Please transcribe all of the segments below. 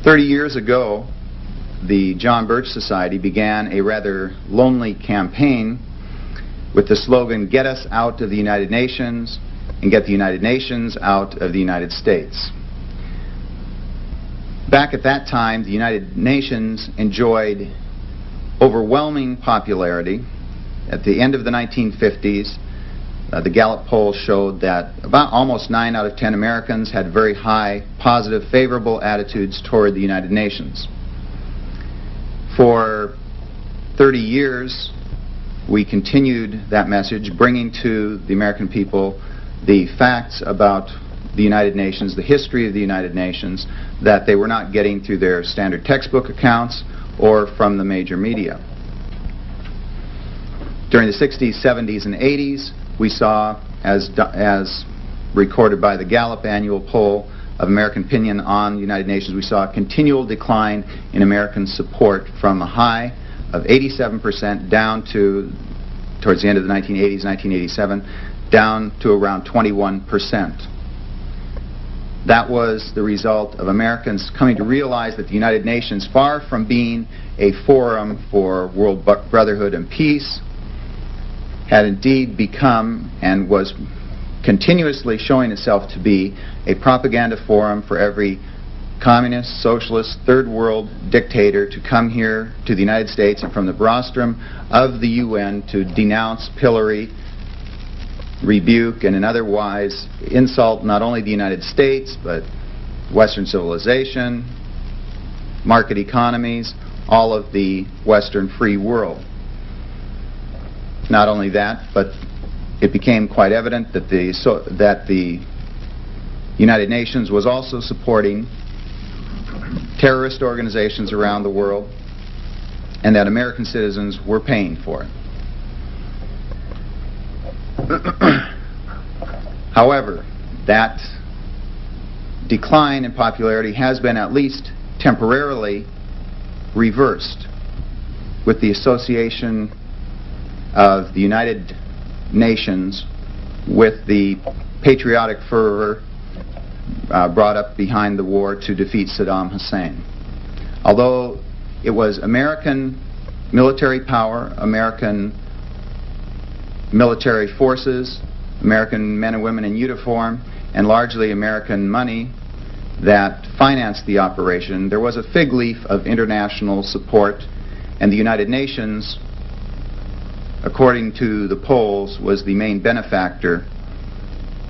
30 years ago, the John Birch Society began a rather lonely campaign with the slogan, "Get us out of the United Nations and get the United Nations out of the United States." Back at that time, the United Nations enjoyed overwhelming popularity. At the end of the 1950s, the Gallup poll showed that about almost 9 out of 10 Americans had very high, positive, favorable attitudes toward the United Nations. For 30 years, we continued that message, bringing to the American people the facts about the United Nations, the history of the United Nations, that they were not getting through their standard textbook accounts or from the major media. During the 60s, 70s, and 80s, we saw, as recorded by the Gallup annual poll of American opinion on the United Nations, we saw a continual decline in American support from a high of 87% down to, towards the end of the 1980s, 1987, down to around 21%. That was the result of Americans coming to realize that the United Nations, far from being a forum for world brotherhood and peace, had indeed become and was continuously showing itself to be a propaganda forum for every communist, socialist, third world dictator to come here to the United States and from the rostrum of the UN to denounce, pillory, rebuke, and in otherwise insult not only the United States but Western civilization, market economies, all of the Western free world. Not only that, but it became quite evident that the United Nations was also supporting terrorist organizations around the world, and that American citizens were paying for it. However, that decline in popularity has been at least temporarily reversed with the association of the United Nations with the patriotic fervor brought up behind the war to defeat Saddam Hussein. Although it was American military power, American military forces, American men and women in uniform, and largely American money that financed the operation, there was a fig leaf of international support, and the United Nations, according to the polls, was the main benefactor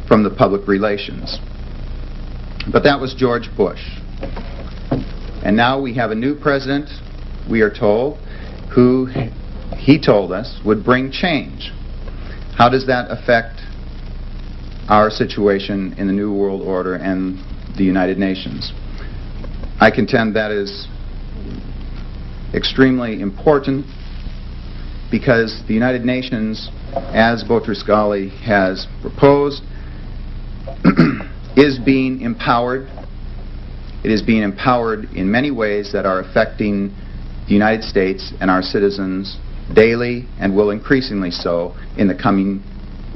from the public relations. But that was George Bush. And now we have a new president, we are told, who he told us would bring change. How does that affect our situation in the New World Order and the United Nations? I contend that is extremely important, because the United Nations, as Boutros-Ghali has proposed, is being empowered. It is being empowered in many ways that are affecting the United States and our citizens daily, and will increasingly so in the coming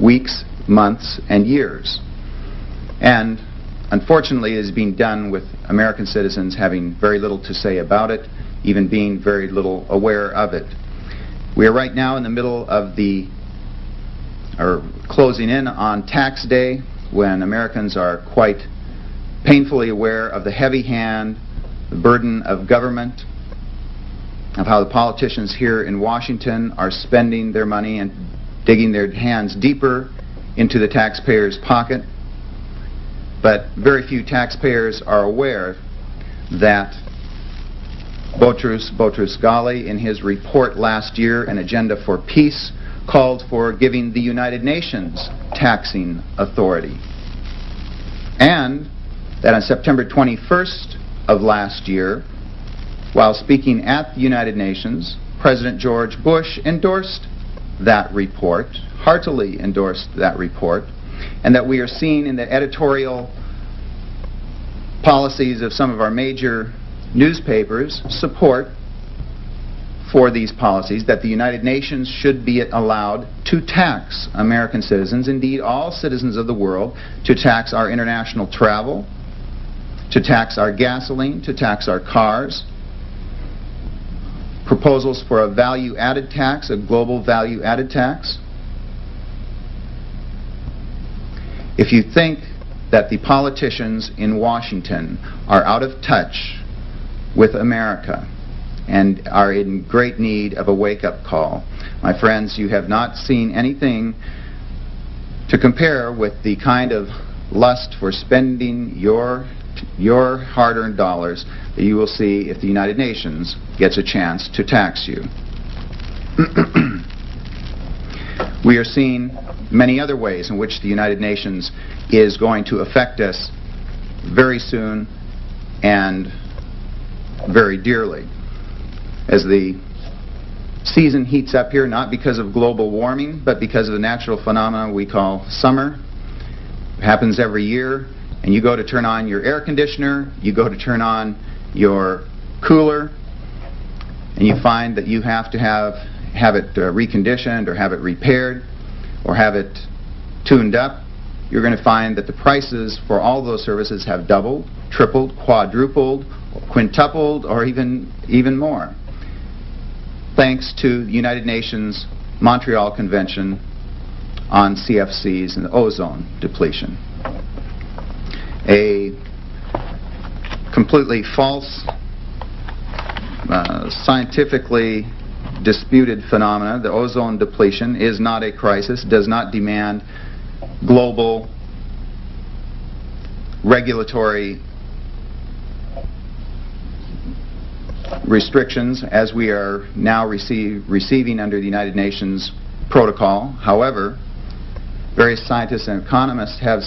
weeks, months, and years. And unfortunately, it is being done with American citizens having very little to say about it, even being very little aware of it. We are right now in the middle of closing in on tax day, when Americans are quite painfully aware of the heavy hand, the burden of government, of how the politicians here in Washington are spending their money and digging their hands deeper into the taxpayer's pocket. But very few taxpayers are aware that Boutros-Ghali, in his report last year, An Agenda for Peace, called for giving the United Nations taxing authority. And that on September 21st of last year, while speaking at the United Nations, President George Bush endorsed that report, heartily endorsed that report, and that we are seeing in the editorial policies of some of our major newspapers support for these policies, that the United Nations should be allowed to tax American citizens, indeed all citizens of the world, to tax our international travel, to tax our gasoline, to tax our cars, proposals for a value-added tax, a global value-added tax. If you think that the politicians in Washington are out of touch with America and are in great need of a wake-up call, my friends, you have not seen anything to compare with the kind of lust for spending your hard-earned dollars that you will see if the United Nations gets a chance to tax you. We are seeing many other ways in which the United Nations is going to affect us very soon and very dearly. As the season heats up here, not because of global warming, but because of the natural phenomenon we call summer. It happens every year, and you go to turn on your air conditioner, you go to turn on your cooler, and you find that you have to have it reconditioned or have it repaired or have it tuned up. You're going to find that the prices for all those services have doubled, tripled, quadrupled, quintupled, or even more, thanks to the United Nations Montreal Convention on CFCs and ozone depletion. A completely false, scientifically disputed phenomena. The ozone depletion is not a crisis, does not demand global regulatory restrictions as we are now receiving under the United Nations protocol. However, various scientists and economists have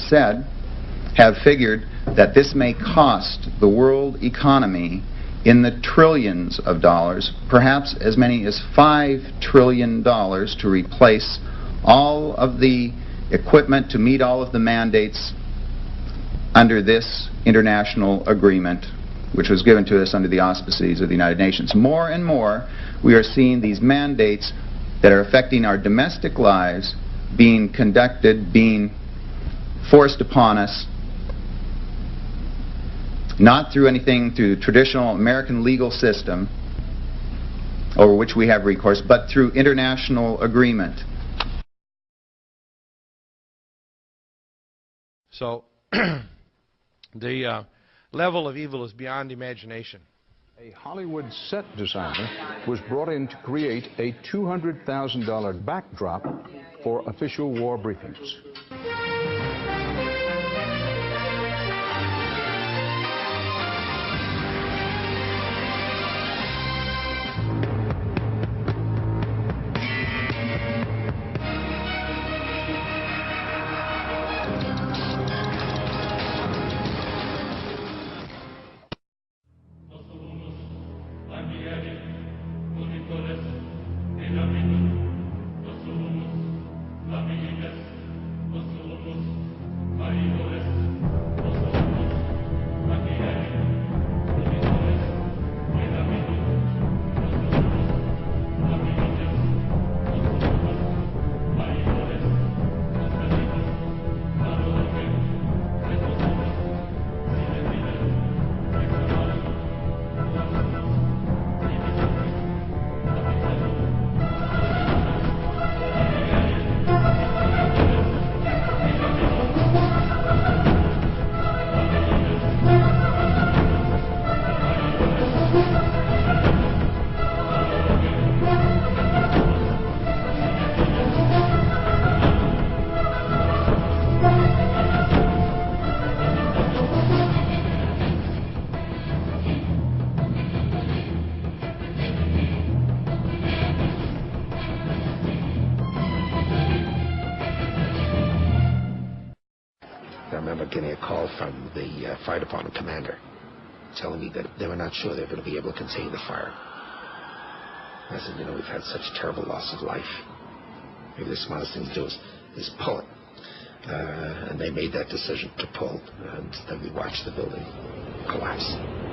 figured that this may cost the world economy in the trillions of dollars, perhaps as many as $5 trillion to replace all of the equipment to meet all of the mandates under this international agreement, which was given to us under the auspices of the United Nations. More and more, we are seeing these mandates that are affecting our domestic lives being conducted, being forced upon us, not through anything through the traditional American legal system over which we have recourse, but through international agreement. So the level of evil is beyond imagination. A Hollywood set designer was brought in to create a $200,000 backdrop for official war briefings. I remember getting a call from the fire department commander telling me that they were not sure they were going to be able to contain the fire. I said, you know, we've had such terrible loss of life. Maybe the smartest thing to do is pull it. And they made that decision to pull, and then we watched the building collapse.